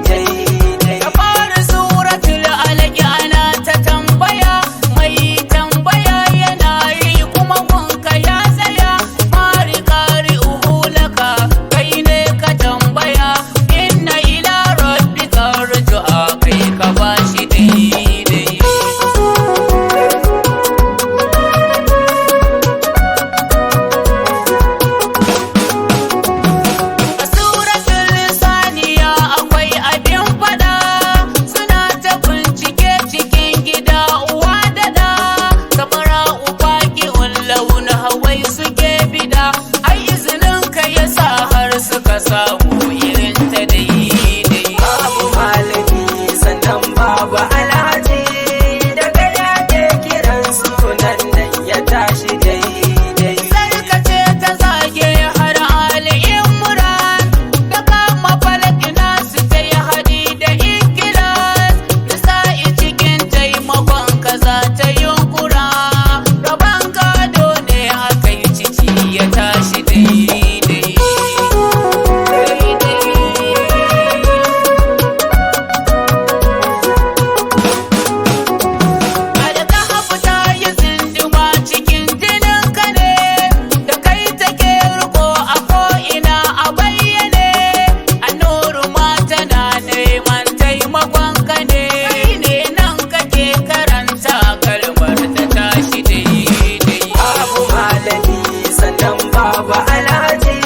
daidai. Da fara suratul alaq ana ta tambaya, mai tambaya yana yi kuma gunka ya tsaya. Mari kari uhulaka kai ne ka tambaya, inna ila rabbika rujua kai ka bashi daidai. Samu irin ta daidai. Babu malami sannan babu alhaji, daga ya ke kiran sunan nan ya tashi daidai. Sarkace ta zage har Ali Imran, da kama falaki nasu ta yi hadi da ikilas. Nisa'i cikin taimakon ka za ta yunkura, gaban gado ne aka yi ciki ya tashi daidai. Babu alhaji,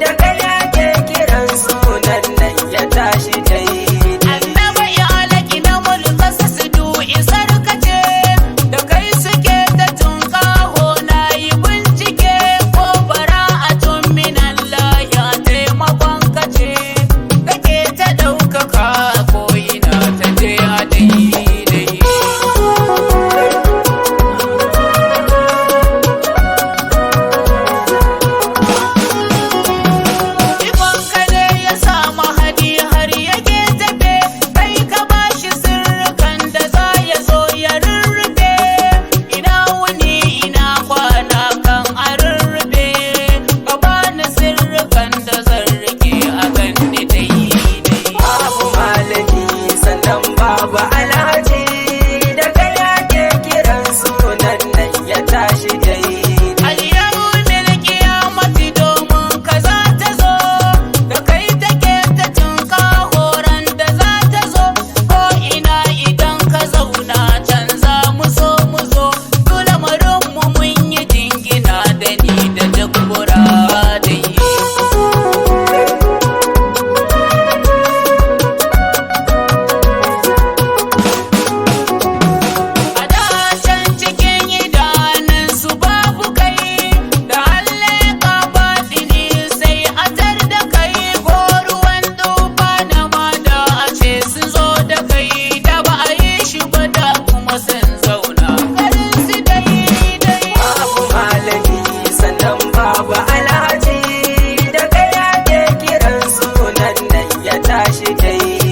daga ya ke kiran sunan nan ya tashi daidai. Annaba ya alaki na mulka su du isar kace, da kai suke ta tunƙaho na yi bincike, ko bara'atun minallahi ya taimakon kace, kake ta ɗaukaka ko ina ta je a daidai. Babu alhaji, daga ya ke kiran sunan nan ya tashi daidai. Al-yawmil qiyamati domin ka za ta zo, da kai take ta tunƙaho ran da za ta zo. Ko ina idan ka zauna can za mu zo, lamarinmu mun yi jingina da ni da duk muradai. Babu alhaji, daga ya ke kiran sunan nan ya tashi daidai.